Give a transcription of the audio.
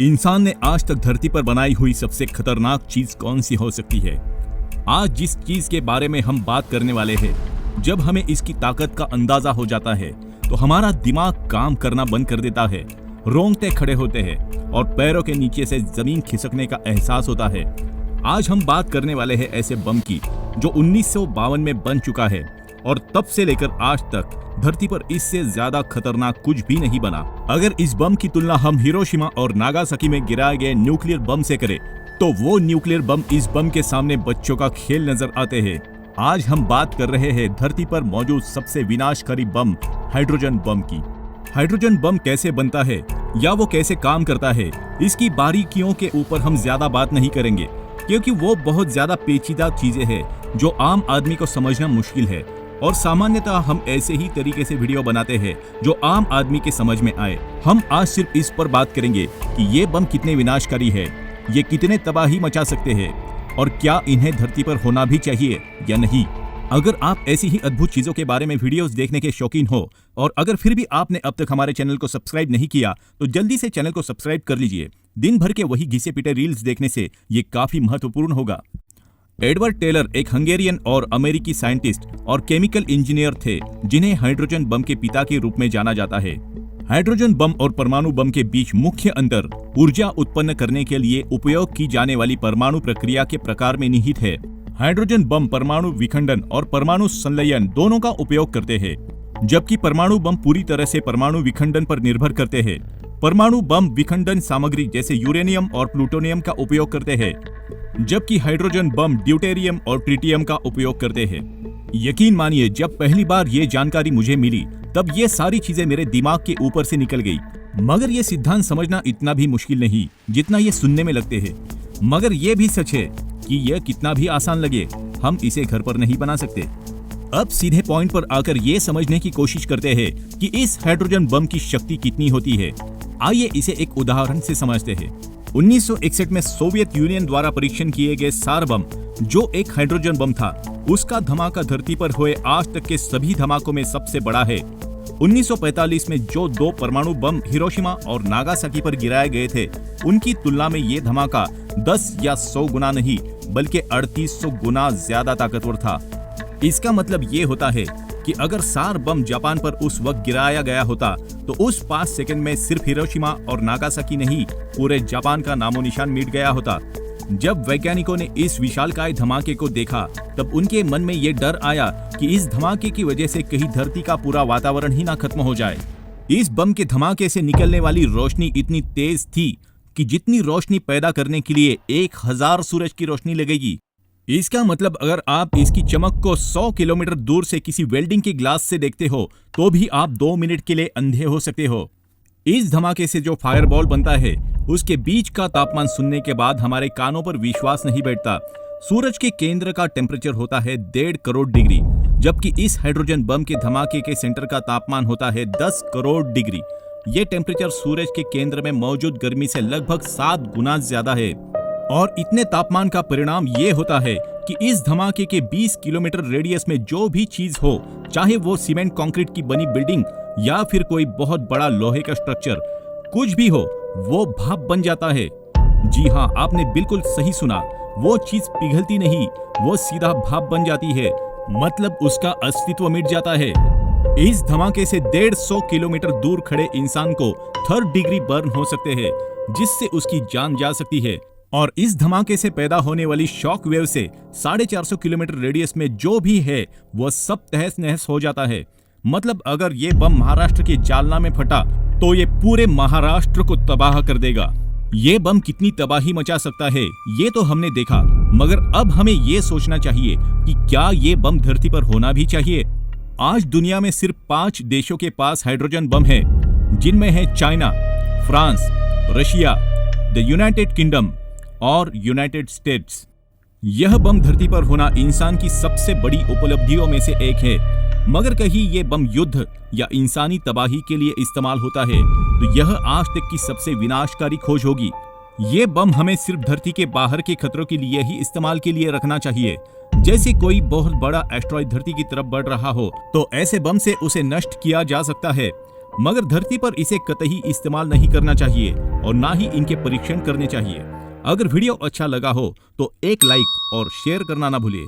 इंसान ने आज तक धरती पर बनाई हुई सबसे खतरनाक चीज कौन सी हो सकती है? आज जिस चीज के बारे में हम बात करने वाले हैं, जब हमें इसकी ताकत का अंदाजा हो जाता है तो हमारा दिमाग काम करना बंद कर देता है, रोंगटे खड़े होते हैं और पैरों के नीचे से जमीन खिसकने का एहसास होता है। आज हम बात करने वाले हैं ऐसे बम की जो 1952 में बन चुका है और तब से लेकर आज तक धरती पर इससे ज्यादा खतरनाक कुछ भी नहीं बना। अगर इस बम की तुलना हम हिरोशिमा और नागासाकी में गिराए गए न्यूक्लियर बम से करें तो वो न्यूक्लियर बम इस बम के सामने बच्चों का खेल नजर आते हैं। आज हम बात कर रहे हैं धरती पर मौजूद सबसे विनाशकारी बम हाइड्रोजन बम की। हाइड्रोजन बम कैसे बनता है या वो कैसे काम करता है, इसकी बारीकियों के ऊपर हम ज्यादा बात नहीं करेंगे क्योंकि वो बहुत ज्यादा पेचीदा चीजें हैं जो आम आदमी को समझना मुश्किल है और सामान्यतः हम ऐसे ही तरीके से वीडियो बनाते हैं जो आम आदमी के समझ में आए। हम आज सिर्फ इस पर बात करेंगे कि ये बम कितने विनाशकारी है, ये कितने तबाही मचा सकते हैं और क्या इन्हें धरती पर होना भी चाहिए या नहीं। अगर आप ऐसी ही अद्भुत चीजों के बारे में वीडियोस देखने के शौकीन हो और अगर फिर भी आपने अब तक हमारे चैनल को सब्सक्राइब नहीं किया तो जल्दी से चैनल को सब्सक्राइब कर लीजिए। दिन भर के वही घिसे पिटे रील्स देखने से ये काफी महत्वपूर्ण होगा। एडवर्ड टेलर एक हंगेरियन और अमेरिकी साइंटिस्ट और केमिकल इंजीनियर थे जिन्हें हाइड्रोजन बम के पिता के रूप में जाना जाता है। हाइड्रोजन बम और परमाणु बम के बीच मुख्य अंतर ऊर्जा उत्पन्न करने के लिए उपयोग की जाने वाली परमाणु प्रक्रिया के प्रकार में निहित है। हाइड्रोजन बम परमाणु विखंडन और परमाणु संलयन दोनों का उपयोग करते हैं, जबकि परमाणु बम पूरी तरह से परमाणु विखंडन पर निर्भर करते हैं। परमाणु बम विखंडन सामग्री जैसे यूरेनियम और प्लूटोनियम का उपयोग करते हैं, जबकि हाइड्रोजन बम ड्यूटेरियम और ट्रिटियम का उपयोग करते हैं। यकीन मानिए, जब पहली बार ये जानकारी मुझे मिली तब ये सारी चीजें मेरे दिमाग के ऊपर से निकल गई। मगर ये सिद्धांत समझना इतना भी मुश्किल नहीं जितना ये सुनने में लगते हैं। मगर ये भी सच है कि यह कितना भी आसान लगे, हम इसे घर पर नहीं बना सकते। अब सीधे पॉइंट पर आकर ये समझने की कोशिश करते हैं कि इस हाइड्रोजन बम की शक्ति कितनी होती है। आइए इसे एक उदाहरण से समझते हैं। 1961 में सोवियत यूनियन द्वारा परीक्षण किए गए सार बम, जो एक हाइड्रोजन बम था, उसका धमाका धरती पर हुए आज तक के सभी धमाकों में सबसे बड़ा है। 1945 में जो 2 परमाणु बम हिरोशिमा और नागासाकी पर गिराए गए थे, उनकी तुलना में ये धमाका 10 या 100 गुना नहीं बल्कि 3800 गुना ज्यादा ताकतवर था। इसका मतलब ये होता है कि अगर सार बम जापान पर उस वक्त गिराया गया होता तो उस 5 सेकंड में सिर्फ हिरोशिमा और नागासाकी नहीं, पूरे जापान का नामो निशान मिट गया होता। जब वैज्ञानिकों ने इस विशालकाय धमाके को देखा तब उनके मन में ये डर आया कि इस धमाके की वजह से कहीं धरती का पूरा वातावरण ही ना खत्म हो जाए। इस बम के धमाके से निकलने वाली रोशनी इतनी तेज थी कि जितनी रोशनी पैदा करने के लिए 1000 सूरज की रोशनी लगेगी। इसका मतलब अगर आप इसकी चमक को 100 किलोमीटर दूर से किसी वेल्डिंग के ग्लास से देखते हो तो भी आप 2 मिनट के लिए अंधे हो सकते हो। इस धमाके से जो फायरबॉल बनता है उसके बीच का तापमान सुनने के बाद हमारे कानों पर विश्वास नहीं बैठता। सूरज के केंद्र का टेम्परेचर होता है 1.5 करोड़ डिग्री, जबकि इस हाइड्रोजन बम के धमाके के सेंटर का तापमान होता है 10 करोड़ डिग्री। ये टेम्परेचर सूरज के केंद्र में मौजूद गर्मी से लगभग 7 गुना ज्यादा है और इतने तापमान का परिणाम ये होता है कि इस धमाके के 20 किलोमीटर रेडियस में जो भी चीज हो, चाहे वो सीमेंट कंक्रीट की बनी बिल्डिंग या फिर कोई बहुत बड़ा लोहे का स्ट्रक्चर, कुछ भी हो, वो भाप बन जाता है। जी हाँ, आपने बिल्कुल सही सुना, वो चीज पिघलती नहीं, वो सीधा भाप बन जाती है, मतलब उसका अस्तित्व मिट जाता है। इस धमाके से 150 किलोमीटर दूर खड़े इंसान को 3rd डिग्री बर्न हो सकते हैं, जिससे उसकी जान जा सकती है। और इस धमाके से पैदा होने वाली शॉक वेव से 450 किलोमीटर रेडियस में जो भी है वो सब तहस नहस हो जाता है। मतलब अगर ये बम महाराष्ट्र के जालना में फटा तो ये पूरे महाराष्ट्र को तबाह कर देगा। ये बम कितनी तबाही मचा सकता है ये तो हमने देखा, मगर अब हमें ये सोचना चाहिए कि क्या ये बम धरती पर होना भी चाहिए। आज दुनिया में सिर्फ 5 देशों के पास हाइड्रोजन बम है, जिनमें है China, France, Russia, the United kingdom और यूनाइटेड स्टेट्स। यह बम धरती पर होना इंसान की सबसे बड़ी उपलब्धियों में से एक है, मगर कहीं ये बम युद्ध या इंसानी तबाही के लिए इस्तेमाल होता है तो यह आज तक की सबसे विनाशकारी खोज होगी। ये बम हमें सिर्फ धरती के बाहर के खतरों के लिए ही इस्तेमाल के लिए रखना चाहिए। जैसे कोई बहुत बड़ा एस्ट्रॉइड धरती की तरफ बढ़ रहा हो तो ऐसे बम से उसे नष्ट किया जा सकता है, मगर धरती पर इसे कतई इस्तेमाल नहीं करना चाहिए और ना ही इनके परीक्षण करने चाहिए। अगर वीडियो अच्छा लगा हो तो एक लाइक और शेयर करना ना भूलिए।